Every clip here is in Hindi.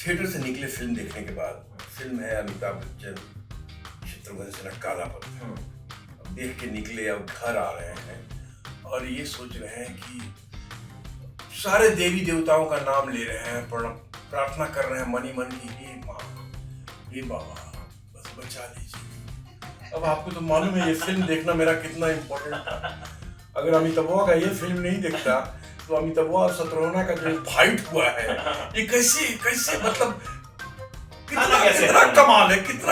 थिएटर से निकले फिल्म देखने के बाद। फिल्म है अमिताभ बच्चन, शत्रुघ्न सिन्हा, काला पत्थर। अब देख के निकले, अब घर आ रहे हैं और ये सोच रहे हैं कि सारे देवी देवताओं का नाम ले रहे हैं, प्रार्थना कर रहे हैं मनी मन की, हे माँ, हे बाबा, बस बचा लीजिए। अब आपको तो मालूम है ये फिल्म देखना मेरा कितना इम्पोर्टेंट था। अगर अमिताभ का ये फिल्म नहीं देखता तो अमिताभ और शत्रुघ्न का जो फाइट हुआ है, ये कैसे कैसे मतलब कितना कितना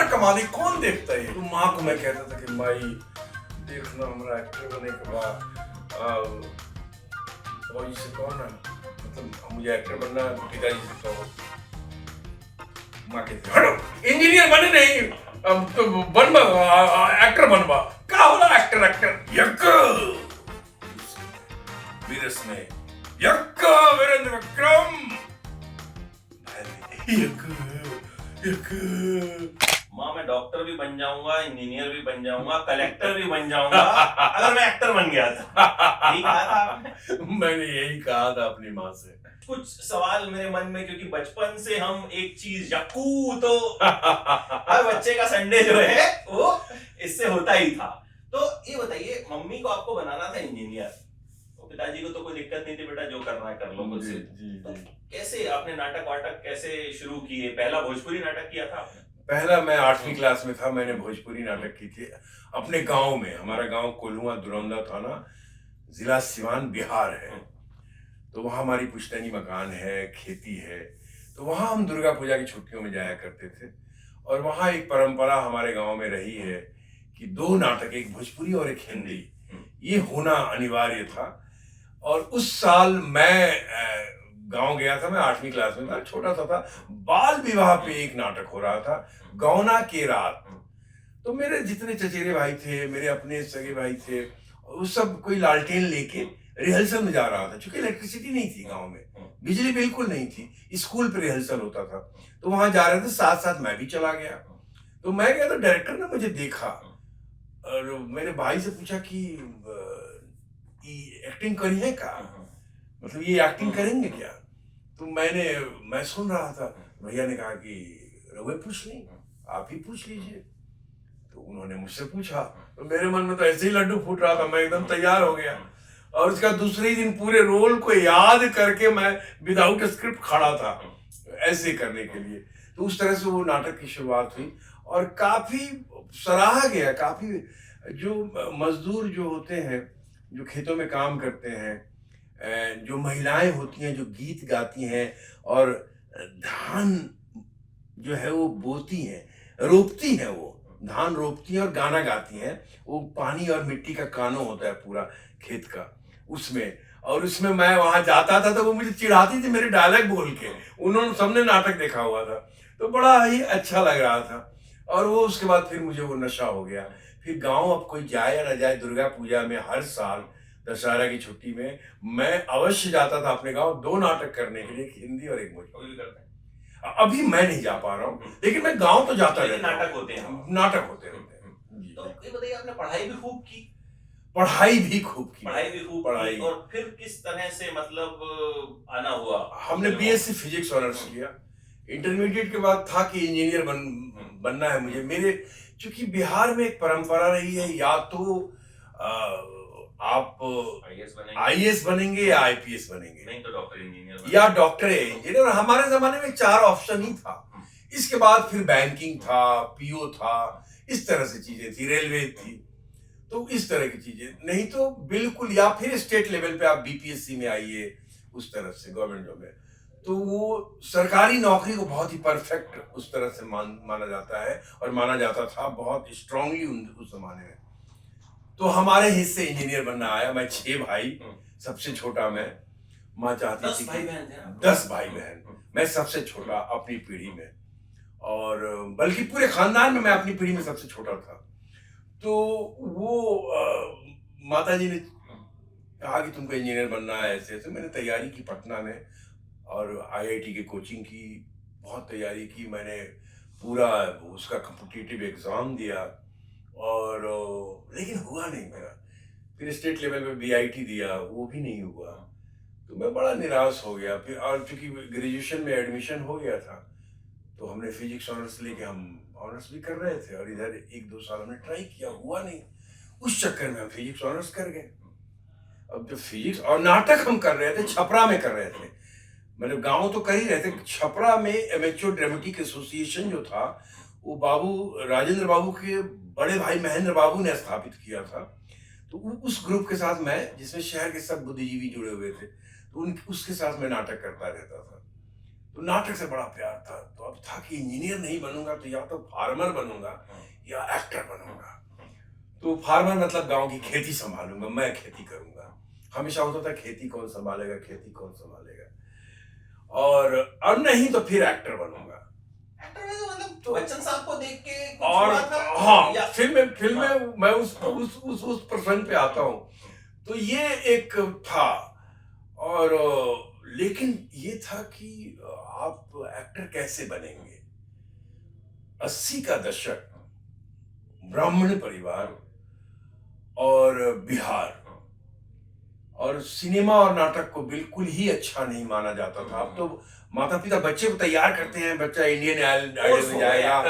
कमाल है, कौन देखता है। तो माँ को मैं कहता था कि माई देखना, हमारा एक्टर बने के बाद बाबूजी से कहो ना, मतलब मुझे एक्टर बनना है, पिताजी से कहो। माँ कहती हटो, इंजीनियर बने नहीं, तो बनवा, एक्टर बनवा। क्या होला एक्टर एक्टर वीरस में वीरेंद्र विक्रम माँ मैं डॉक्टर भी बन जाऊंगा, इंजीनियर भी बन जाऊंगा, कलेक्टर भी बन जाऊंगा अगर मैं एक्टर बन गया था। यही कहा था आपने? मैंने यही कहा था अपनी माँ से। कुछ सवाल मेरे मन में, क्योंकि बचपन से हम एक चीज यक्कू, तो हर बच्चे का संडे जो है वो इससे होता ही था। तो ये बताइए, मम्मी को आपको बनाना था इंजीनियर, पिताजी को तो कोई दिक्कत नहीं थी, बेटा जो करना है कर लो खुद से। तो कैसे आपने नाटक वाटक कैसे शुरू किए? पहला भोजपुरी नाटक किया था आपने? पहला मैं 8वीं क्लास में था, मैंने भोजपुरी नाटक की थी अपने गांव में। हमारा गांव कोल्हुआ दुरौंदा थाना, जिला सिवान, बिहार है। तो वहाँ हमारी पुश्तैनी मकान है, खेती है। तो वहाँ हम दुर्गा पूजा की छुट्टियों में जाया करते थे। और वहाँ एक परंपरा हमारे गांव में रही है कि 2 नाटक, एक भोजपुरी और एक हिंदी, ये होना अनिवार्य था। और उस साल मैं गांव गया था, मैं 8वीं क्लास में था, छोटा सा था। बाल विवाह पे एक नाटक हो रहा था, गौना के रात। तो मेरे जितने चचेरे भाई थे, मेरे अपने सगे भाई थे, वो सब कोई लालटेन लेके रिहर्सल में जा रहा था। चूंकि इलेक्ट्रिसिटी नहीं थी गांव में, बिजली बिल्कुल नहीं थी, स्कूल पे रिहर्सल होता था। तो वहां जा रहे थे, साथ साथ मैं भी चला गया। तो मैं गया तो डायरेक्टर ने मुझे देखा और मेरे भाई से पूछा कि एक्टिंग करी है का, मतलब ये एक्टिंग करेंगे क्या। तो मैं सुन रहा था। भैया ने कहा कि रघुए पूछ नहीं, आप ही पूछ लीजिए। तो उन्होंने मुझसे पूछा, तो मेरे मन में तो ऐसे ही लड्डू फूट रहा था, मैं एकदम तैयार हो गया। और उसका दूसरे ही दिन पूरे रोल को याद करके मैं विदाउट स्क्रिप्ट खड़ा था ऐसे करने के लिए। तो उस तरह से वो नाटक की शुरुआत हुई और काफी सराहा गया। काफी जो मजदूर जो होते हैं, जो खेतों में काम करते हैं, जो महिलाएं होती हैं जो गीत गाती हैं और धान जो है वो बोती हैं, रोपती हैं, वो धान रोपती हैं और गाना गाती हैं। वो पानी और मिट्टी का कानो होता है पूरा खेत का उसमें। और उसमें मैं वहां जाता था तो वो मुझे चिढ़ाती थी मेरे डायलॉग बोल के। उन्होंने सबने नाटक देखा हुआ था, तो बड़ा ही अच्छा लग रहा था। और वो उसके बाद फिर मुझे वो नशा हो गया। फिर गांव अब कोई जाए या ना जाए, दुर्गा पूजा में हर साल दशहरा की छुट्टी में मैं अवश्य जाता था अपने गांव 2 नाटक करने के लिए, एक हिंदी और एक भोजपुरी करते हैं। अभी मैं नहीं जा पा रहा हूँ, लेकिन मैं गांव तो जाता रहता हूँ। नाटक होते हैं, नाटक होते रहते हैं। तो ये बताइए, आपने पढ़ाई भी खूब की? पढ़ाई भी खूब की। और फिर किस तरह से मतलब आना हुआ? हमने बीएससी फिजिक्स ऑनर्स किया। इंटरमीडिएट के बाद था कि इंजीनियर बनना है मुझे। मेरे चूंकि बिहार में एक परंपरा रही है, या तो आप आईएएस बनेंगे या आईपीएस बनेंगे, नहीं तो डॉक्टर इंजीनियर, या डॉक्टर इंजीनियर। और हमारे जमाने में 4 ऑप्शन ही था। इसके बाद फिर बैंकिंग था, पीओ था, इस तरह से चीजें थी, रेलवे थी। तो इस तरह की चीजें नहीं तो बिल्कुल, या फिर स्टेट लेवल पे आप बीपीएससी में आइए, उस तरह से गवर्नमेंट जॉब में। तो वो सरकारी नौकरी को बहुत ही परफेक्ट उस तरह से माना जाता है और माना जाता था बहुत स्ट्रांगली उस जमाने में। तो हमारे हिस्से इंजीनियर बनना आया। मैं 6 भाई, सबसे छोटा मैं। माँ चाहती थी 10 भाई बहन थे? 10 भाई बहन, मैं सबसे छोटा अपनी पीढ़ी में, और बल्कि पूरे खानदान में मैं अपनी पीढ़ी में सबसे छोटा था। तो वो माता जी ने कहा कि तुमको इंजीनियर बनना है, ऐसे ऐसे। मैंने तैयारी की पटना में और आईआईटी की कोचिंग की, बहुत तैयारी की मैंने। पूरा उसका कॉम्पिटिटिव एग्जाम दिया और लेकिन हुआ नहीं मेरा। फिर स्टेट लेवल पे बीआईटी दिया, वो भी नहीं हुआ। तो मैं बड़ा निराश हो गया फिर। और चूंकि ग्रेजुएशन में एडमिशन हो गया था तो हमने फिजिक्स ऑनर्स लेके हम ऑनर्स भी कर रहे थे, और इधर 1-2 साल हमने ट्राई किया, हुआ नहीं। उस चक्कर में हम फिजिक्स ऑनर्स कर गए। अब जो फिजिक्स और नाटक हम कर रहे थे, छपरा में कर रहे थे, मतलब गांव तो कर ही रहे थे, छपरा में एमेच्योर ड्रामेटिक एसोसिएशन जो था वो राजेंद्र बाबू के बड़े भाई महेंद्र बाबू ने स्थापित किया था। तो उस ग्रुप के साथ मैं, जिसमें शहर के सब बुद्धिजीवी जुड़े हुए थे, तो उसके साथ मैं नाटक करता रहता था। तो नाटक से बड़ा प्यार था। तो अब था कि इंजीनियर नहीं बनूंगा तो या तो फार्मर बनूंगा या एक्टर बनूंगा। तो फार्मर मतलब गांव की खेती संभालूंगा, मैं खेती करूंगा। हमेशा होता था खेती कौन संभालेगा, खेती कौन संभालेगा, और नहीं तो फिर एक्टर बनूंगा। एक्टर में तो मतलब तो बच्चन साहब को देख के कुछ और हुआ था? हाँ, फिल्म में मैं उस प्रसंग पे आता हूँ। तो ये एक था, और लेकिन ये था कि आप एक्टर कैसे बनेंगे। 80 का दशक, ब्राह्मण परिवार और बिहार, और सिनेमा और नाटक को बिल्कुल ही अच्छा नहीं माना जाता था। अब तो माता पिता बच्चे को तैयार करते हैं, बच्चा इंडियन आइडल में जाएगा,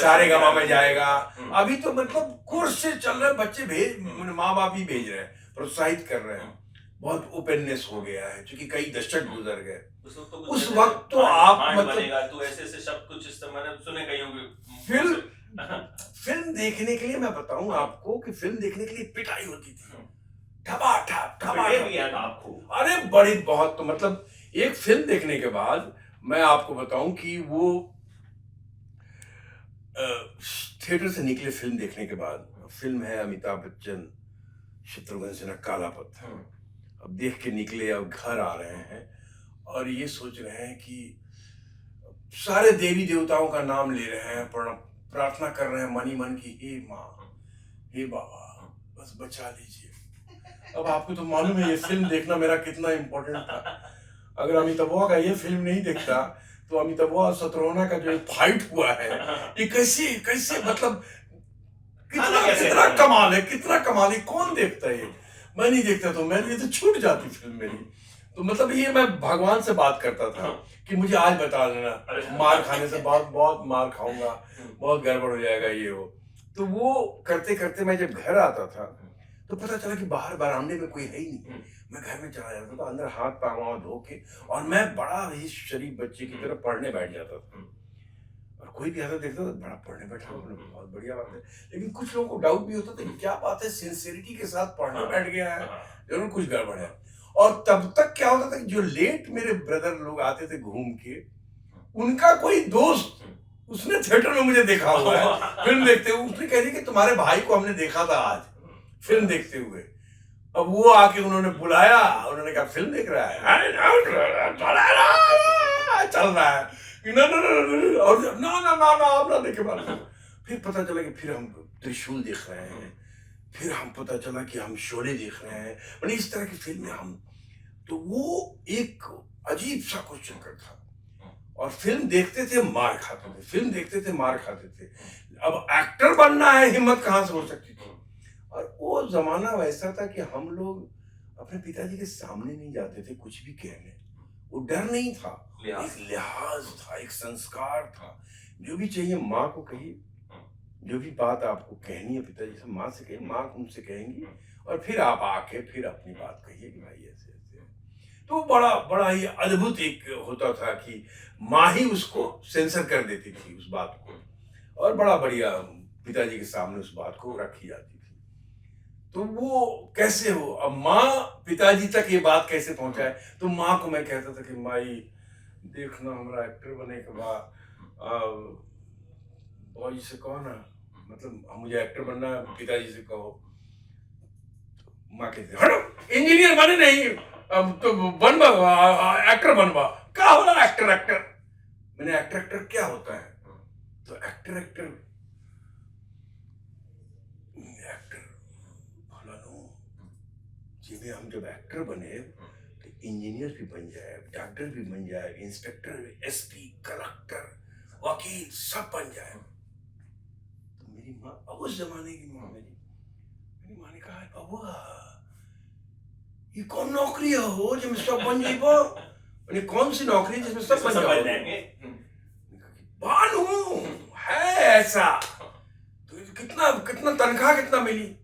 सारेगामा में जाएगा। अभी तो मतलब कोर्स से चल रहे बच्चे माँ बाप ही भेज रहे हैं, प्रोत्साहित कर रहे हैं। बहुत ओपननेस हो गया है, क्योंकि कई दशक गुजर गए। उस वक्त तो आप मतलब तो ऐसे शब्द कुछ मैंने सुने कहीं होंगे। फिल्म देखने के लिए मैं बताऊं आपको कि फिल्म देखने के लिए पिटाई होती थी, ठपाठप। अरे बड़ी बहुत, तो मतलब एक फिल्म देखने के बाद मैं आपको बताऊं कि वो थिएटर से निकले, फिल्म देखने के बाद, फिल्म है अमिताभ बच्चन शत्रुघ्न सिन्हा काला पत्थर। अब देख के निकले, अब घर आ रहे हैं और ये सोच रहे हैं कि सारे देवी देवताओं का नाम ले रहे हैं, प्रार्थना कर रहे हैं मन ही मन की, हे माँ, हे बाबा, बस बचा लीजिए। अब आपको तो मालूम है ये फिल्म देखना मेरा कितना इम्पोर्टेंट था। अगर अमिताभ का ये फिल्म नहीं देखता तो अमिताभ शत्रुघ्न का जो फाइट हुआ है, ये कैसे मतलब कितना कमाल है, कितना कमाल है। कौन देखता है ये? मैं नहीं देखता, तो मैं ये तो छूट जाती फिल्म मेरी। तो मतलब ये मैं भगवान से बात करता था कि मुझे आज बता देना, मार खाने से बहुत मार खाऊंगा, बहुत गड़बड़ हो जाएगा ये हो। तो वो करते करते मैं जब घर आता था तो पता चला कि बाहर बरामदे में कोई है ही नहीं। मैं घर में चला जाता था, अंदर हाथ पाँव धो के, और मैं बड़ा ही शरीफ बच्चे की तरह पढ़ने बैठ जाता था। और कोई भी ऐसा देखता था, बड़ा पढ़ने बैठा, बहुत बढ़िया बात है। लेकिन कुछ लोगों को डाउट भी होता था कि क्या बात है, सिंसियरिटी के साथ पढ़ने बैठ गया है, जरूर कुछ गड़बड़ है। और तब तक क्या होता था कि जो लेट मेरे ब्रदर लोग आते थे घूम के, उनका कोई दोस्त, उसने थिएटर में मुझे देखा हुआ है फिल्म देखते हुए, उसने कह दिया कि तुम्हारे भाई को हमने देखा था आज फिल्म देखते हुए। अब वो आके उन्होंने बुलाया, उन्होंने कहा फिल्म देख रहा है, चल रहा है, और ना देखे बात। फिर पता चला कि फिर हम त्रिशूल देख रहे हैं, फिर हम पता चला कि हम शोले देख रहे हैं, मतलब इस तरह की फिल्में हम। तो वो एक अजीब सा कुछ चक्कर था। और फिल्म देखते थे, मार खाते थे, फिल्म देखते थे, मार खाते थे। अब एक्टर बनना है, हिम्मत कहाँ से हो सकती थी। और वो जमाना वैसा था कि हम लोग अपने पिताजी के सामने नहीं जाते थे कुछ भी कहने। वो डर नहीं था, एक लिहाज था, एक संस्कार था। जो भी चाहिए माँ को कहिए, जो भी बात आपको कहनी है पिताजी से, माँ से कहिए, माँ उनसे कहेंगी, और फिर आप आके फिर अपनी बात कहिए कि भाई ऐसे ऐसे। तो बड़ा ही अद्भुत एक होता था कि माँ ही उसको सेंसर कर देती थी उस बात को, और बड़ा बढ़िया पिताजी के सामने उस बात को रखी जाती थी। तो वो कैसे हो, अब माँ पिताजी तक ये बात कैसे पहुंचाए। तो माँ को मैं कहता था कि माई देखना, हमारा एक्टर बने के बाद बाबूजी से कहो ना, मतलब मुझे एक्टर बनना है, पिताजी से कहो। माँ कहती हटो, इंजीनियर बने नहीं, अब तो बनवा, एक्टर बनवा। क्या हो रहा एक्टर? मैंने एक्टर क्या होता है? तो एक्टर जिन्हें हम जब एक्टर बने तो इंजीनियर भी बन जाए, डॉक्टर भी बन जाए, इंस्पेक्टर, एसपी, कलेक्टर, वकील, सब बन जाए। तो मेरी माँ, अब उस जमाने की माँ, मेरी माँ ने कहा, बाबा ये कौन नौकरी है हो जिसमें सब बन जाइबो? मैंने कौन सी नौकरी जिसमें सब बन जाओगे? ऐसा, तो कितना कितना तनख्वाह कितना मिली।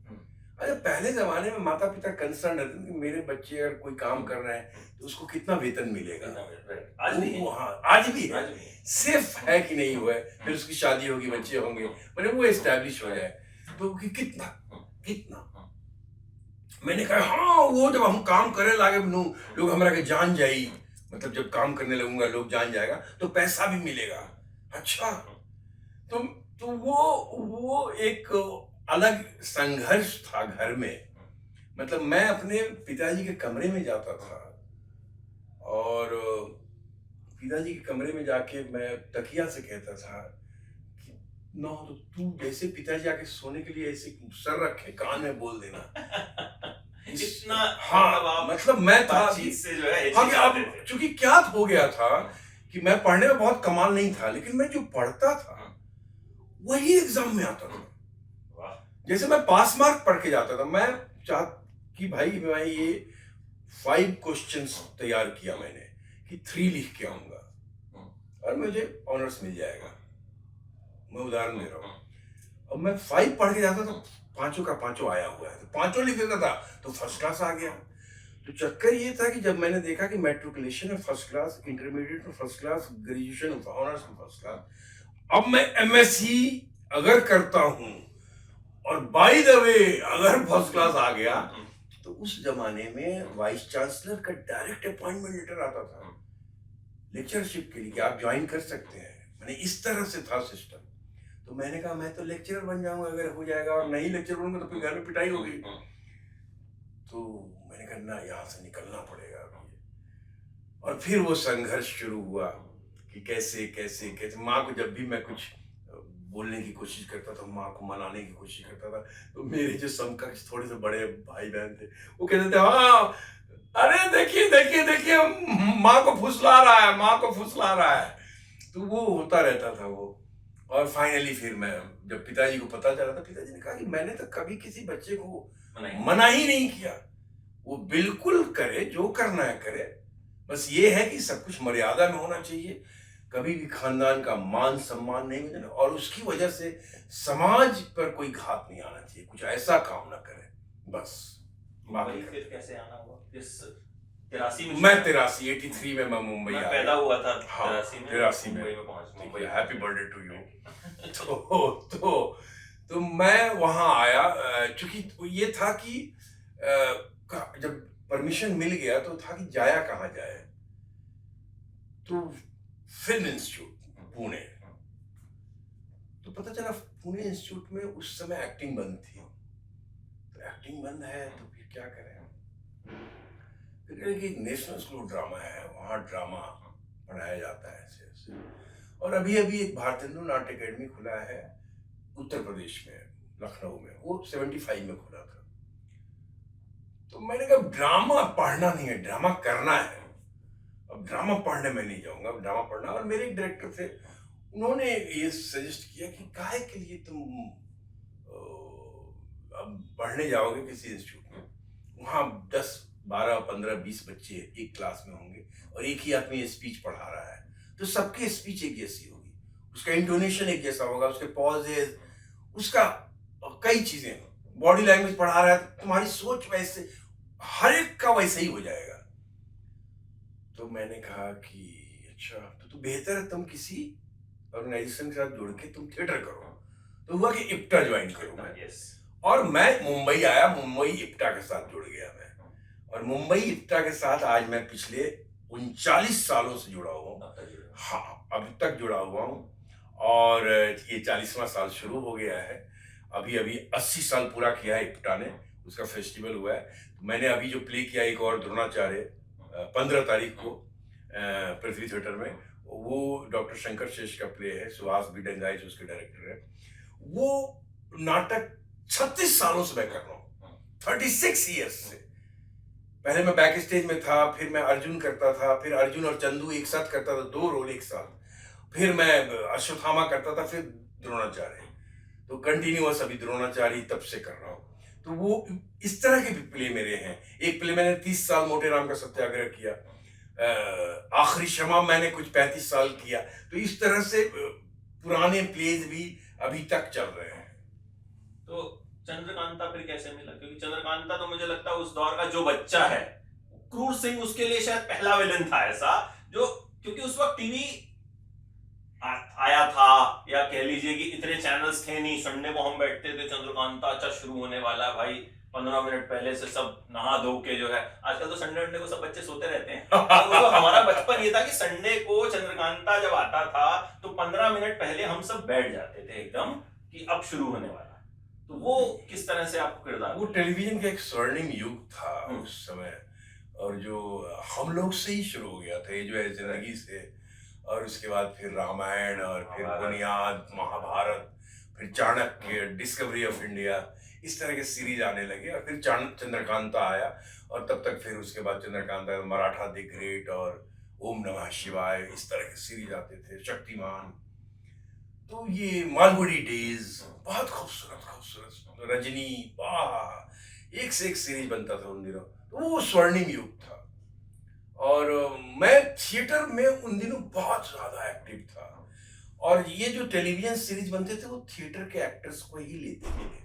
अरे पहले जमाने में माता पिता कंसर्न रहते थे कि मेरे बच्चे अगर कोई काम कर रहे हैं तो उसको कितना वेतन मिलेगा। आज भी है। हाँ आज भी है, सिर्फ है कि नहीं हुआ है, फिर उसकी शादी होगी, बच्चे होंगे, मैंने वो एस्टैब्लिश हो जाए तो कि कितना कितना। मैंने कहा हाँ वो जब हम काम करे लागे लोग हमारा के जान जाई, मतलब जब काम करने लगूंगा लोग जान जाएगा तो पैसा भी मिलेगा। अच्छा तो वो एक अलग संघर्ष था घर में। मतलब मैं अपने पिताजी के कमरे में जाता था और पिताजी के कमरे में जाके मैं तकिया से कहता था कि ना तो तू जैसे पिताजी आके सोने के लिए ऐसे सर रखे कान में बोल देना इतना। हाँ मतलब मैं था चीज से जो है हाँ कि अब चूंकि क्या हो गया था कि मैं पढ़ने में बहुत कमाल नहीं था, लेकिन मैं जो पढ़ता था वही एग्जाम में आता था। जैसे मैं पास मार्क पढ़ के जाता था, मैं चाह कि भाई मैं ये 5 क्वेश्चंस तैयार किया मैंने कि 3 लिख के आऊंगा और मुझे ऑनर्स मिल जाएगा। मैं उदाहरण दे रहा हूँ। अब मैं 5 पढ़ के जाता था, 5 का 5 आया हुआ है, तो 5 लिख देता था तो फर्स्ट क्लास आ गया। तो चक्कर ये था कि जब मैंने देखा कि मैट्रिकुलेशन में फर्स्ट क्लास, इंटरमीडिएट में फर्स्ट क्लास, ग्रेजुएशन में ऑनर्स में फर्स्ट क्लास, अब मैं एमएससी अगर करता हूं और बाय द वे अगर फर्स्ट क्लास आ गया, तो उस जमाने में वाइस चांसलर का डायरेक्ट अपॉइंटमेंट लेटर आता था लेक्चरशिप के लिए कि आप ज्वाइन कर सकते हैं। मैंने इस तरह से था सिस्टम। तो मैंने कहा मैं तो लेक्चरर बन जाऊंगा अगर हो जाएगा, और नहीं लेक्चर बनूंगा तो फिर घर में पिटाई होगी। तो मैंने कहा ना, यहाँ से निकलना पड़ेगा अभी। और फिर वो संघर्ष शुरू हुआ कि कैसे कैसे कैसे माँ को जब भी मैं कुछ बोलने की कोशिश करता था, माँ को मनाने की कोशिश करता था, तो मेरे जो समकक्ष थोड़े से बड़े भाई बहन थे वो कहते थे हाँ अरे देखिए देखिए देखिए माँ को फुसला रहा है, माँ को फुसला रहा है। तो वो होता रहता था वो। और फाइनली फिर मैं जब पिताजी को पता चला, तो पिताजी ने कहा कि मैंने तो कभी किसी बच्चे को मना ही नहीं किया, वो बिल्कुल करे जो करना है करे, बस ये है कि सब कुछ मर्यादा में होना चाहिए, कभी भी खानदान का मान सम्मान नहीं मिलना, और उसकी वजह से समाज पर कोई घात नहीं आना चाहिए, कुछ ऐसा काम ना करे बस। फिर कैसे आना हुआ? इस 83 में? मैं 83 में मैं मुंबई आया, पैदा हुआ था। हाँ 83 में Mumbai. Happy birthday to you. तो मैं वहां आया, चूंकि ये था कि जब परमिशन मिल गया तो था कि जाया कहाँ जाए, तो फिल्म इंस्टीट्यूट पुणे। तो पता चला पुणे इंस्टीट्यूट में उस समय एक्टिंग बंद थी, तो एक्टिंग बंद है तो फिर क्या करें। फिर कि नेशनल स्कूल ड्रामा है, वहाँ ड्रामा पढ़ाया जाता है ऐसे ऐसे। और अभी अभी एक भारतेंदु नाट्य अकेडमी खुला है उत्तर प्रदेश में, लखनऊ में, वो 75 में खुला था। तो मैंने कहा ड्रामा पढ़ना नहीं है, ड्रामा करना है। अब ड्रामा पढ़ने में नहीं जाऊंगा, अब ड्रामा पढ़ना। और मेरे एक डायरेक्टर थे, उन्होंने ये सजेस्ट किया कि काहे के लिए तुम अब पढ़ने जाओगे किसी इंस्टीट्यूट में, वहाँ 10 12 15 20 बच्चे एक क्लास में होंगे और एक ही आदमी स्पीच पढ़ा रहा है, तो सबकी स्पीच एक जैसी होगी, उसका इंटोनेशन एक जैसा होगा, उसके पॉजेज, उसका कई चीजें, बॉडी लैंग्वेज पढ़ा रहा है, तुम्हारी सोच वैसे, हर एक का वैसे ही हो जाएगा। तो मैंने कहा कि अच्छा तो बेहतर है तुम किसी ऑर्गेनाइजेशन के साथ जुड़ के तुम थिएटर करो। तो हुआ कि इप्टा ज्वाइन करूँ मैं, और मैं मुंबई आया, मुंबई इप्टा के साथ जुड़ गया मैं, और मुंबई इप्टा के साथ आज मैं पिछले 39 सालों से जुड़ा हुआ हूँ। हाँ अभी तक जुड़ा हुआ हूँ, और ये 40वां साल शुरू हो गया है। अभी अभी 80 साल पूरा किया है इप्टा ने, उसका फेस्टिवल हुआ है। मैंने अभी जो प्ले किया एक और द्रोणाचार्य 15 तारीख को पृथ्वी थिएटर में, वो डॉक्टर शंकर शेष का प्ले है, सुहास बी डेंगाइच उसके डायरेक्टर है। वो नाटक 36 सालों से मैं कर रहा हूँ, 36 ईयर्स से। पहले मैं बैक स्टेज में था, फिर मैं अर्जुन करता था, फिर अर्जुन और चंदू एक साथ करता था, 2 रोल एक साथ, फिर मैं अश्वत्थामा करता था, फिर द्रोणाचार्य, तो कंटिन्यूअस अभी द्रोणाचार्य तब से कर रहा हूँ। तो वो इस तरह के भी प्ले मेरे हैं। एक प्ले मैंने 30 साल मोटे राम का सत्याग्रह किया, आखिरी क्षमा मैंने कुछ 35 साल किया। तो इस तरह से पुराने प्लेज भी अभी तक चल रहे हैं। तो चंद्रकांता फिर कैसे मिला? क्योंकि चंद्रकांता तो मुझे लगता है उस दौर का जो बच्चा है, क्रूर सिंह उसके लिए शायद पहला विलन था ऐसा, जो क्योंकि उस वक्त टीवी आया था, या कह लीजिए कि इतने चैनल्स थे नहीं। संडे को हम बैठते थे, चंद्रकांता अच्छा शुरू होने वाला है भाई, 15 मिनट पहले से सब नहा धो के जो है, आजकल तो संडे वंडे को सब बच्चे सोते रहते हैं। तो हमारा बचपन ये था कि संडे को चंद्रकांता जब आता था तो 15 मिनट पहले हम सब बैठ जाते थे एकदम कि अब शुरू होने वाला। तो वो किस तरह से आपको किरदार? वो टेलीविजन का एक स्वर्णिम युग था उस समय, और जो हम लोग से ही शुरू हो गया था, ये जो है जिंदगी से, और उसके बाद फिर रामायण, और फिर बुनियाद, महाभारत, फिर चाणक्य, डिस्कवरी ऑफ इंडिया, इस तरह के सीरीज आने लगे, और फिर चंद्रकांता आया, और तब तक फिर उसके बाद चंद्रकांता, मराठा द ग्रेट, और ओम नमः शिवाय, इस तरह के सीरीज आते थे, शक्तिमान। तो ये मालगुडी डेज, बहुत खूबसूरत खूबसूरत, रजनी, वाह, एक से एक सीरीज बनता था उन दिनों। तो वो स्वर्णिम युग था, और मैं थिएटर में उन दिनों बहुत ज्यादा एक्टिव था, और ये जो टेलीविजन सीरीज बनते थे वो थिएटर के एक्टर्स को ही लेते थे,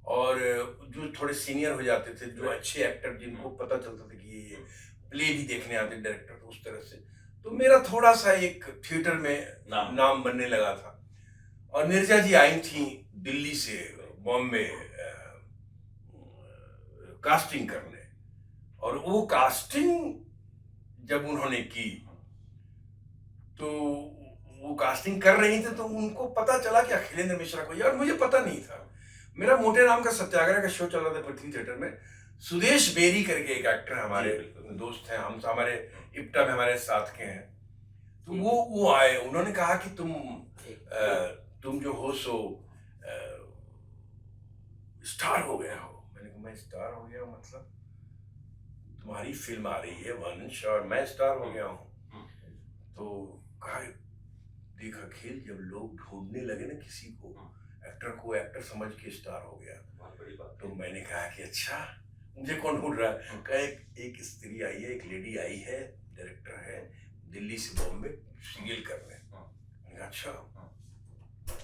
और जो थोड़े सीनियर हो जाते थे, जो अच्छे एक्टर, जिनको पता चलता था कि ये प्ले भी देखने आते डायरेक्टर, तो उस तरह से तो मेरा थोड़ा सा एक थिएटर में नाम बनने लगा था। और नीरजा जी आई थी दिल्ली से बॉम्बे कास्टिंग करने, और वो कास्टिंग जब उन्होंने की, तो वो कास्टिंग कर रही थी, तो उनको पता चला कि अखिलेंद्र मिश्रा को, और मुझे पता नहीं था। मेरा मोटे नाम का सत्याग्रह का शो चल रहा था पृथ्वी थिएटर में, सुदेश बेरी करके एक एक्टर हमारे दोस्त हैं, हम हमारे इप्टा में हमारे साथ के हैं, तो वो आए, उन्होंने कहा कि तुम जो हो सो स्टार हो गया हो। मैंने कहा मैं स्टार हो गया मतलब? तुम्हारी फिल्म आ रही है वंश, और मैं स्टार हो गया हूँ? तो कहा देखा खेल, जब लोग ढूंढने लगे ना किसी को, एक्टर को एक्टर समझ के स्टार हो गया। तो मैंने कहा कि अच्छा, मुझे कौन ढूंढ रहा है? कहा एक स्त्री आई है, एक लेडी आई है, डायरेक्टर है, दिल्ली से बॉम्बे सीरियल करने। मैंने कहा अच्छा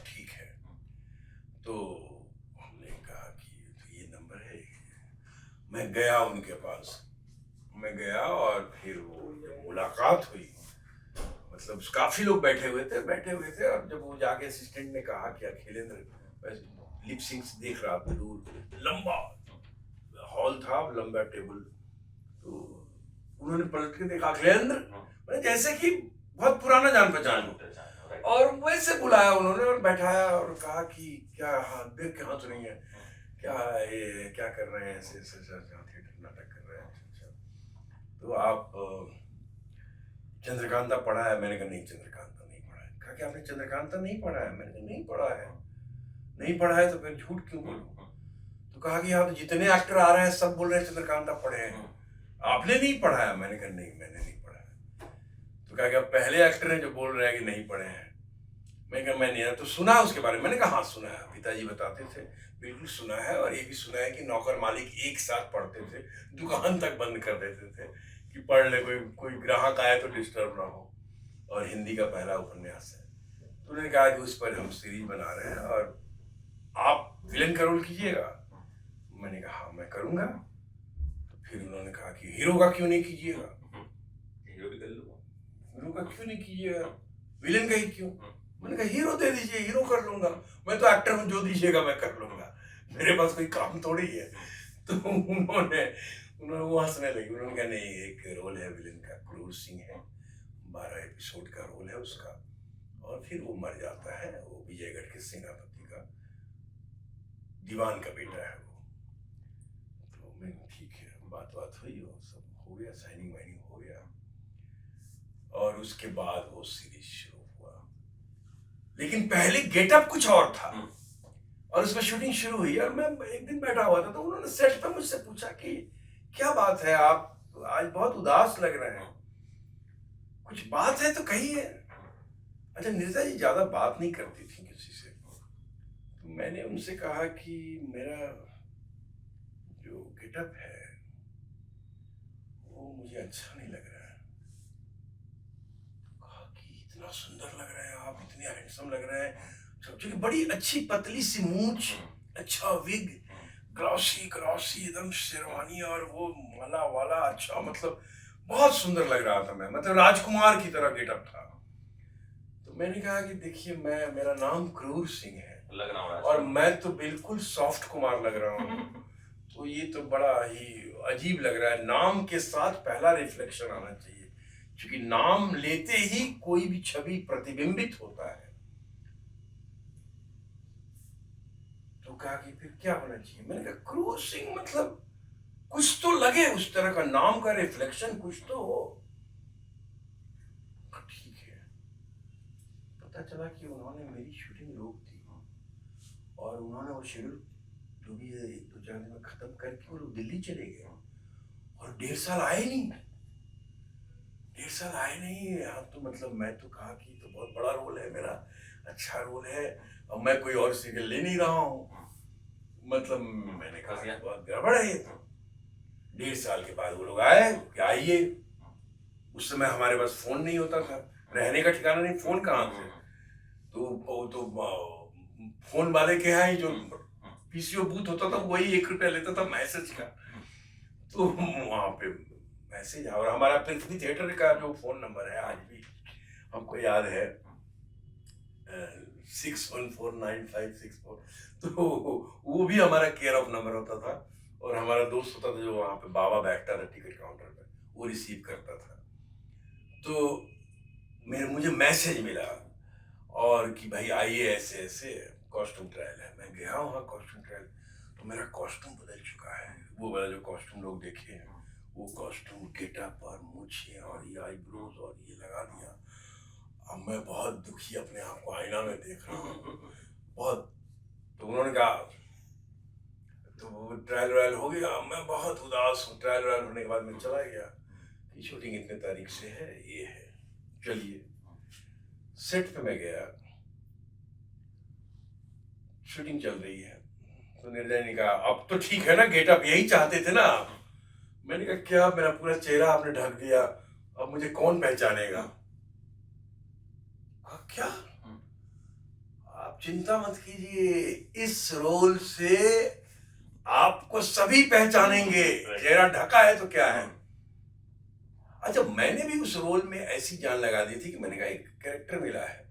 ठीक है। तो हमने कहा कि तो ये नंबर है। मैं गया उनके पास, मैं गया, और फिर वो जब मुलाकात हुई, मतलब काफी लोग बैठे हुए थे, और जब वो जाके असिस्टेंट ने कहा कि अखिलेंद्र, लिप सिंक देख रहा था दूर, लंबा हॉल था, लंबा टेबल, तो उन्होंने पलट के देखा अखिलेंद्र, मैंने जैसे कि बहुत पुराना जान पहचान हो, और वैसे बुलाया उन्होंने और बैठाया, और कहा कि क्या हाथ देख के हंस रही है, क्या कर रहे हैं? ऐसे थिएटर नाटक कर रहे हैं। तो आप चंद्रकांता पढ़ा है? मैंने कहा नहीं, चंद्रकांता नहीं पढ़ा है। कहा कि आपने चंद्रकांता नहीं पढ़ा है? मैंने कहा नहीं पढ़ा है। नहीं पढ़ा है तो फिर झूठ क्यों बोलूं? तो कहा कि यहाँ तो जितने एक्टर आ रहे हैं सब बोल रहे हैं चंद्रकांता पढ़े हैं, आपने नहीं पढ़ा है? मैंने कहा नहीं, मैंने नहीं पढ़ा है। तो कहा कि आप पहले एक्टर हैं जो बोल रहे हैं कि नहीं पढ़े हैं। मैंने कहा मैं नहीं, तो सुना उसके बारे में? मैंने कहा हाँ सुना है, पिताजी बताते थे, बिल्कुल सुना है, और ये भी सुना है कि नौकर मालिक एक साथ पढ़ते थे, दुकान तक बंद कर देते थे कि पढ़ ले, कोई ग्राहक आए तो डिस्टर्ब ना हो, और हिंदी का पहला उपन्यास है। तो उन्होंने कहा कि उस पर हम सीरीज बना रहे हैं, और आप विलन का रोल कीजिएगा। मैंने कहा हाँ मैं करूँगा। तो फिर उन्होंने कहा कि हीरो का क्यों नहीं कीजिएगा? हीरो का क्यों नहीं कीजिएगा, विलन का ही क्यों? मैंने कहा हीरो दे दीजिए, हीरो कर लूंगा, मैं तो एक्टर हूँ, जो दीजिएगा मैं कर लूंगा, मेरे पास कोई काम थोड़ी है। तो उन्होंने वो हंसने लगी, उन्होंने कहा नहीं, एक रोल है विलन का, क्रूर सिंह है, 12 एपिसोड का रोल है उसका, और फिर वो मर जाता है, वो विजयगढ़ के सेनापति का दीवान का बेटा है वो। तो मैं ठीक है, बात हुई, और सब हो गया, साइनिंग वाइनिंग हो गया, और उसके बाद वो सीरीज शुरू हुआ। लेकिन पहले गेटअप कुछ और था, और उसमें शूटिंग शुरू हुई, और मैं एक दिन बैठा हुआ था, तो उन्होंने सेट पे मुझसे पूछा कि क्या बात है, आप आज बहुत उदास लग रहे हैं, कुछ बात है तो कहिए। अच्छा, नीरजा जी ज्यादा बात नहीं करती थी किसी से। तो मैंने उनसे कहा कि मेरा जो गेटअप है वो मुझे अच्छा नहीं लग रहा है। कहा कि इतना सुंदर लग रहे हैं आप, इतने हैंडसम लग रहे हैं, जो कि बड़ी अच्छी पतली सी मूंछ, अच्छा विग, ग्लॉसी ग्लॉसी एकदम शेरवानी और वो माला वाला, अच्छा मतलब बहुत सुंदर लग रहा था मैं, मतलब राजकुमार की तरह गेटअप था। तो मैंने कहा कि देखिए मेरा नाम क्रूर सिंह है लग रहा हूँ और मैं तो बिल्कुल सॉफ्ट कुमार लग रहा हूँ, तो ये तो बड़ा ही अजीब लग रहा है। नाम के साथ पहला रिफ्लेक्शन आना चाहिए, क्योंकि नाम लेते ही कोई भी छवि प्रतिबिंबित होता है। तो कहा कि फिर क्या होना चाहिए? मैंने कहा क्रूर सिंह मतलब कुछ तो लगे, उस तरह का नाम का रिफ्लेक्शन कुछ तो हो। ठीक है। पता चला कि उन्होंने मेरी शूटिंग रोक दी और उन्होंने वो शेड्यूल जो भी है 2-4 दिन में खत्म करके वो लोग दिल्ली चले गए और 1.5 साल आए नहीं। 1.5 साल आए नहीं। यहाँ तो मतलब मैं तो कहा कि तो बहुत बड़ा रोल है मेरा, अच्छा रोल है और मैं कोई और सीरियल ले नहीं रहा हूँ, मतलब मैंने कहा कि बहुत गड़बड़ है ये तो। 1.5 साल के बाद वो लोग आए कि आइए। उस समय हमारे पास फोन नहीं होता था, रहने का ठिकाना नहीं, फोन कहाँ से? तो फोन वाले के यहाँ ही जो पीसीओ बूथ होता था वही 1 रुपया लेता था मैसेज का, तो वहां पे मैसेज। और हमारा पृथ्वी थिएटर का जो फोन नंबर है आज भी हमको याद है, 614956 तो वो भी हमारा केयर ऑफ नंबर होता था और हमारा दोस्त होता था जो वहां पे बाबा बैठता था टिकट काउंटर पे, वो रिसीव करता था। तो मुझे मैसेज मिला और कि भाई आइए ऐसे ऐसे कॉस्ट्यूम ट्रायल है। मैं गया वहाँ कॉस्ट्यूम ट्रायल, तो मेरा कॉस्ट्यूम बदल चुका है। वो वाला जो कॉस्ट्यूम लोग देखे हैं वो कॉस्ट्यूम गेटअप और मूछें और ये आईब्रोज और ये लगा दिया। अब मैं बहुत दुखी अपने आप को आईना में देख रहा हूँ बहुत। तो उन्होंने कहा तो वो ट्रायल वायल हो गया, मैं बहुत उदास हूँ। ट्रायल वायल होने के बाद मैं चला गया कि शूटिंग इतने तारीख से है, ये है, चलिए। सेट पे मैं गया, शूटिंग चल रही है, तो निर्दय ने कहा अब तो ठीक है ना गेटअप, यही चाहते थे ना आप? मैंने कहा क्या, मेरा पूरा चेहरा आपने ढक दिया, अब मुझे कौन पहचानेगा? क्या? आप चिंता मत कीजिए, इस रोल से आपको सभी पहचानेंगे, चेहरा ढका है तो क्या है। अच्छा, मैंने भी उस रोल में ऐसी जान लगा दी थी कि मैंने कहा एक कैरेक्टर मिला है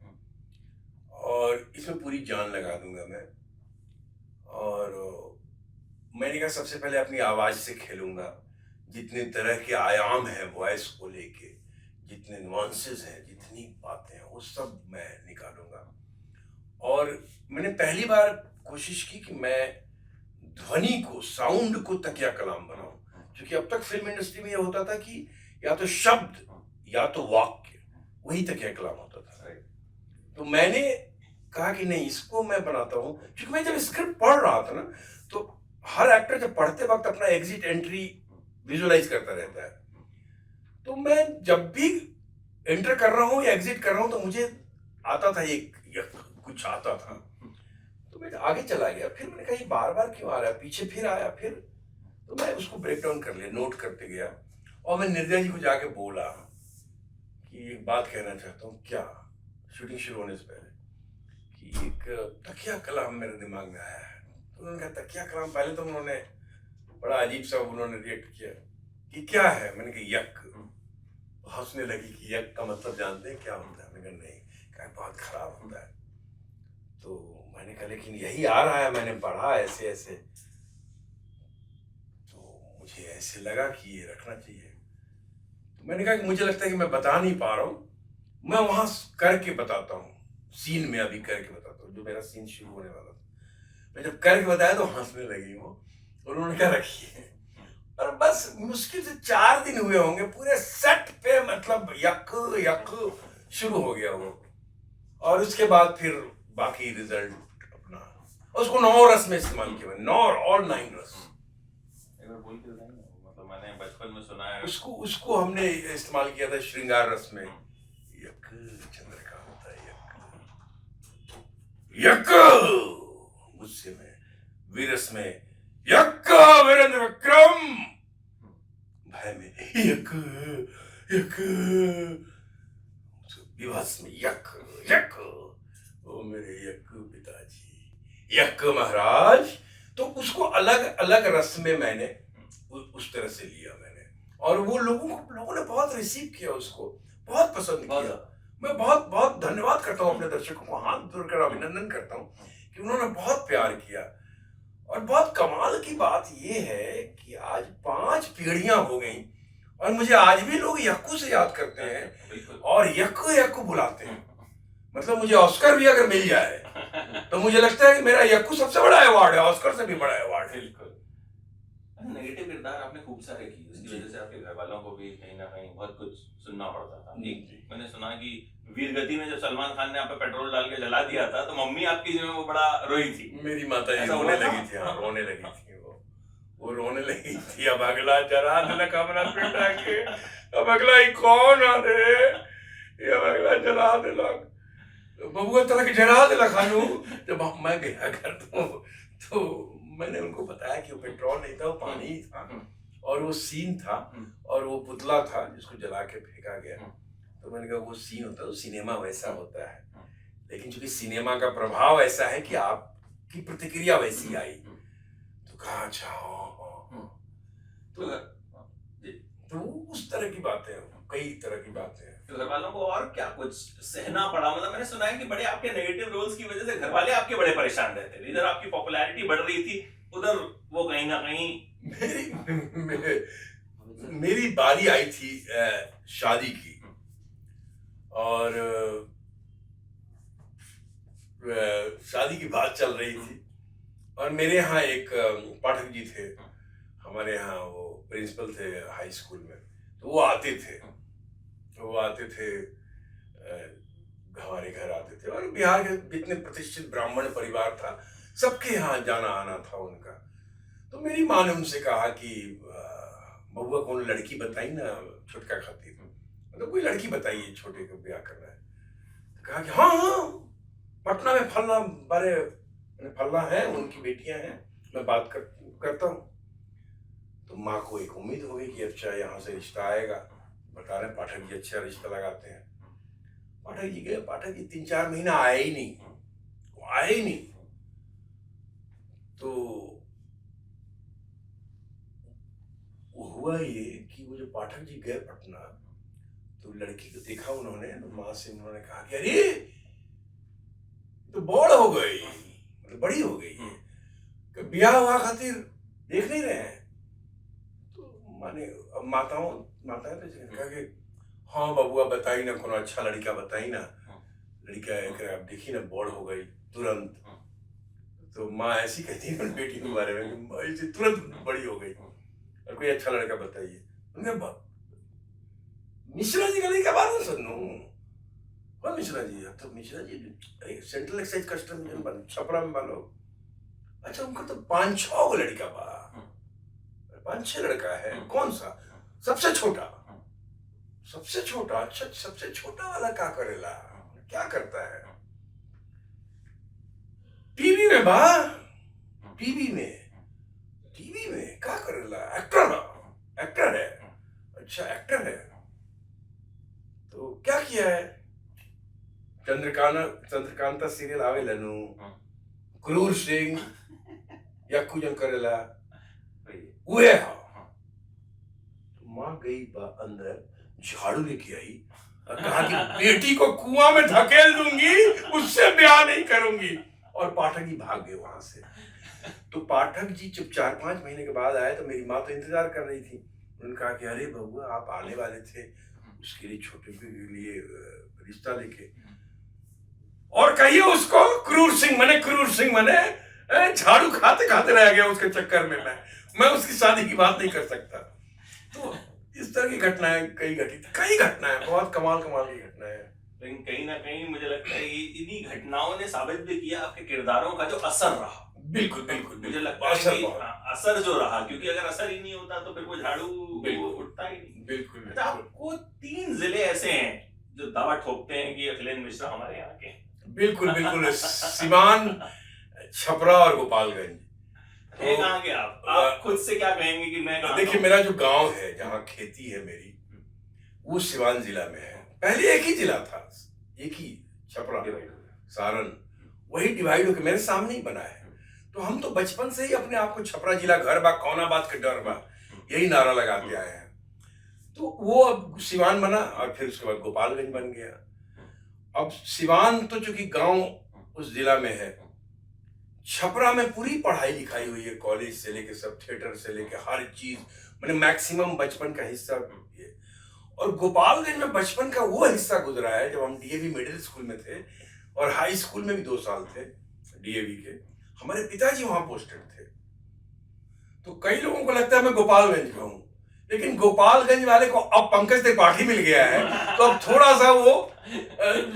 और इसमें पूरी जान लगा दूंगा मैं। और मैंने कहा सबसे पहले अपनी आवाज से खेलूंगा, जितने तरह के आयाम है वॉइस को लेके, जितने नुआंसेस हैं, जितनी बातें हैं, वो सब मैं निकालूंगा। और मैंने पहली बार कोशिश की कि मैं ध्वनि को, साउंड को तकिया कलाम बनाऊं, क्योंकि अब तक फिल्म इंडस्ट्री में ये होता था कि या तो शब्द या तो वाक्य, वही तकिया कलाम होता था। तो मैंने कहा कि नहीं, इसको मैं बनाता हूं, क्योंकि मैं जब स्क्रिप्ट पढ़ रहा था ना, तो हर एक्टर जब पढ़ते वक्त अपना एग्जिट एंट्री विजुअलाइज करता रहता है। तो मैं जब भी एंटर कर रहा हूँ या एग्जिट कर रहा हूँ तो मुझे आता था एक कुछ आता था, तो मैं आगे चला गया। फिर मैंने कहा ये बार बार क्यों आ रहा है, पीछे फिर आया, फिर तो मैं उसको ब्रेक डाउन कर लिया, नोट करते गया और मैं निर्दय जी को जाके बोला कि एक बात कहना चाहता हूँ। क्या? शूटिंग शुरू होने से पहले कि एक तकिया कलाम मेरे दिमाग में आया है। तो उन्होंने कहा तकिया कलाम? पहले तो उन्होंने बड़ा अजीब सा उन्होंने रिएक्ट किया कि क्या है। मैंने कहा यक। हंसने लगी कि यक का मतलब जानते हैं क्या होता है? मैंने कहा नहीं। कहा बहुत खराब होता है। तो मैंने कहा लेकिन यही आ रहा है, मैंने पढ़ा ऐसे ऐसे, तो मुझे ऐसे लगा कि ये रखना चाहिए। तो मैंने कहा कि मुझे लगता है कि मैं बता नहीं पा रहा हूँ, मैं वहां करके बताता हूँ, सीन में अभी करके बताता हूँ, जो मेरा सीन शुरू होने वाला था। मैं जब करके बताया तो हंसने लगी वो, और उन्होंने क्या रखी है। और बस मुश्किल से 4 दिन हुए होंगे पूरे सेट पे, मतलब यक यक शुरू हो गया वो। और उसके बाद फिर बाकी रिजल्ट अपना, उसको 9 रस में इस्तेमाल किया, 9 और 9 रस। एक बार बोल के बताइए, मतलब मैंने बचपन में सुना है। उसको हमने इस्तेमाल किया था श्रृंगार रस में। यक चंद्रिका होता है, यक मुझसे में वीरस में, यक वीरेंद्र विक्रम भय में, यक यक विवास में, यक यक वो में मेरे यक्कू पिताजी, यक्कू महाराज। तो उसको अलग अलग रस में मैंने उस तरह से लिया मैंने, और वो लोगों ने बहुत रिसीव किया, उसको बहुत पसंद किया। मैं बहुत बहुत धन्यवाद करता हूँ अपने दर्शकों को, हाथ जोड़कर अभिनंदन करता हूँ कि उन्होंने बहुत प्यार किया। और बहुत कमाल की बात ये है कि आज 5 पीढ़ियां हो गई और मुझे आज भी लोग यक्कू से याद करते हैं और यक्कू यक्कू बुलाते हैं। मतलब मुझे ऑस्कर भी अगर मिल जाए तो मुझे लगता है कि मेरा यक्कू सबसे बड़ा अवार्ड है, ऑस्कर से भी बड़ा अवार्ड है। बिल्कुल। नेगेटिव किरदार आपने खूब सारे किए, उसकी वजह से आपके घर वालों को भी कहीं ना कहीं बहुत कुछ सुनना पड़ता था। मैंने सुना कि वीरगति में जब सलमान खान ने आप पे पेट्रोल डाल के जला दिया था तो मम्मी आपकी जो है वो बड़ा रोई थी। मेरी माता जी रोने लगी थी, हाँ रोने लगी थी, वो रोने लगी थी। अब अगला जरा दिलक हमरा बेटा के, अब अगला ही कौन आ रे, ये अब अगला जरा दिलक बबुआ तरह के जरा दिलक खानू। जब मैं गया घर तो मैंने उनको बताया कि वो पेट्रोल नहीं था, वो पानी ही था, और वो सीन था और वो पुतला था जिसको जला के फेंका गया। तो मैंने कहा वो सीन होता है तो सिनेमा वैसा होता है, लेकिन चूंकि सिनेमा का प्रभाव ऐसा है कि आपकी प्रतिक्रिया वैसी आई। तो कहा अच्छा तो उस तरह की बातें, कई तरह की बातें हैं। तो घर वालों को और क्या कुछ सहना पड़ा? मतलब मैंने सुना है कि बड़े आपके नेगेटिव रोल्स की वजह से घर वाले आपके बड़े परेशान रहते थे। इधर आपकी पॉपुलैरिटी बढ़ रही थी, उधर वो कहीं ना कहीं मेरी बारी आई थी शादी की, और शादी की बात चल रही थी, और मेरे यहाँ एक पाठक जी थे, हमारे यहाँ वो प्रिंसिपल थे हाई स्कूल में, तो वो आते थे हमारे घर आते थे, और बिहार के जितने प्रतिष्ठित ब्राह्मण परिवार था सबके यहाँ जाना आना था उनका। तो मेरी माँ ने उनसे कहा कि बबुआ कौन लड़की बताई ना छुटका खातिर, मतलब कोई लड़की बताइए छोटे को ब्याह करना है। तो कहा कि हाँ पटना में फलना है, उनकी बेटियां हैं, मैं बात करता हूँ। तो माँ को एक उम्मीद हो गई कि अच्छा यहाँ से रिश्ता आएगा, बता रहे पाठक जी अच्छा रिश्ता लगाते हैं। पाठक जी गए, पाठक जी 3-4 महीना आए ही नहीं। तो हुआ ये कि वो जो पाठक जी गए पटना, तो लड़की को देखा उन्होंने, तो माँ से उन्होंने कहा कि अरे तो बड़ हो गई, मतलब बड़ी हो गई है, कि ब्याह हुआ खातिर देख नहीं रहे हैं। तो माने अब माताएं तो कहा कि हाँ बबुआ बताई ना, कोनो अच्छा लड़का बताई ना, लड़का अब देखी ना बड़ हो गई तुरंत। तो माँ ऐसी कहती है बेटी के बारे में, तुरंत बड़ी हो गई, और कोई अच्छा लड़का बताइए। मिश्रा जी का लड़का बात ना सुनू, कौन मिश्रा जी? तो Mishra ji central excise custom में छपरा में वालों, अच्छा उनका तो 5-6 गो लड़का बा, 5-6 लड़का है, कौन सा? सबसे छोटा। अच्छा सबसे छोटा वाला क्या करेला, क्या करता है? टीवी में बा, टीवी में क्या करेला? एक्टर है। अच्छा एक्टर है, तो क्या किया है? चंद्रकांता सीरियल आवे लनू, क्रूर सिंह यक्कू जन करेला उहे हा। तो माँ गई बा अंदर, झाड़ू लेके आई और कहा कि बेटी को कुआं में धकेल दूंगी, उससे ब्याह नहीं करूंगी, और पाठक जी भाग गए वहां से। तो पाठक जी जब 4-5 महीने के बाद आए तो मेरी माँ तो इंतजार कर रही थी। उन्होंने कहा कि अरे बबुआ आप आने वाले थे, उसके लिए छोटे के लिए रिश्ता लेके, और कहिए उसको क्रूर सिंह मने झाड़ू खाते रह गया उसके चक्कर में। मैं उसकी शादी की बात नहीं कर सकता। तो इस तरह की घटनाएं कई घटनाएं बहुत कमाल की घटनाएं हैं। लेकिन कहीं ना कहीं मुझे लगता है इन्हीं घटनाओं ने साबित भी किया आपके किरदारों का जो असर रहा। बिल्कुल मुझे लगता है कि असर जो रहा, क्योंकि अगर असर ही नहीं होता तो फिर वो झाड़ू उठता ही नहीं। बिल्कुल। आपको 3 जिले ऐसे हैं जो दावा ठोकते हैं कि अखिलेश मिश्रा हमारे यहाँ के। बिल्कुल सिवान, छपरा और गोपालगंज। तो कहाँ के आप खुद से क्या कहेंगे कि मैं? देखिए मेरा जो गांव है जहाँ खेती है मेरी, वो सिवान जिला में है। पहले एक ही जिला था, एक ही छपरा सारण, वही डिवाइड होकर मेरे सामने ही बना है। तो हम तो बचपन से ही अपने आप को छपरा जिला घर बा कौना बात के डर बा यही नारा लगाते आए हैं। तो वो अब सिवान बना और फिर उसके बाद गोपालगंज बन गया। अब सिवान तो चूंकि गांव उस जिला में है, छपरा में पूरी पढ़ाई लिखाई हुई है, कॉलेज से लेके सब, थिएटर से लेके हर चीज, मैंने मैक्सिमम बचपन का हिस्सा ये। और गोपालगंज में बचपन का वो हिस्सा गुजरा है जब हम डीएवी मिडिल स्कूल में थे और हाई स्कूल में भी 2 साल थे डीएवी के। हमारे पिताजी वहां पोस्टेड थे। तो कई लोगों को लगता है मैं गोपालगंज का हूं, लेकिन गोपालगंज वाले को अब पंकज त्रिपाठी मिल गया है तो अब थोड़ा सा वो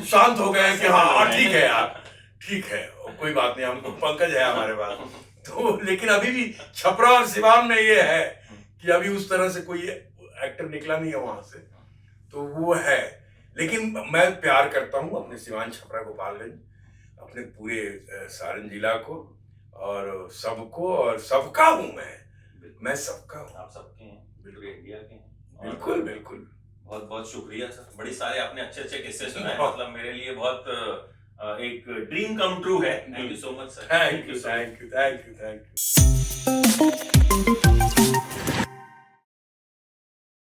शांत हो गया है कि हाँ ठीक है यार, ठीक है, कोई बात नहीं, हमको पंकज है हमारे पास। तो लेकिन अभी भी छपरा और सिवान में ये है कि अभी उस तरह से कोई एक्टर निकला नहीं है वहां से, तो वो है। लेकिन मैं प्यार करता हूँ अपने सिवान, छपरा, गोपालगंज, अपने पूरे सारण जिला को और सबको, और सबका हूँ मैं सबका हूँ। आप सबके हैं, बिल्कुल इंडिया के हैं। बिल्कुल बिल्कुल। बहुत बहुत शुक्रिया सर, बड़ी सारे आपने अच्छे अच्छे किस्से सुनाए, मतलब मेरे लिए बहुत एक ड्रीम कम ट्रू है। Thank you so much sir. Thank you.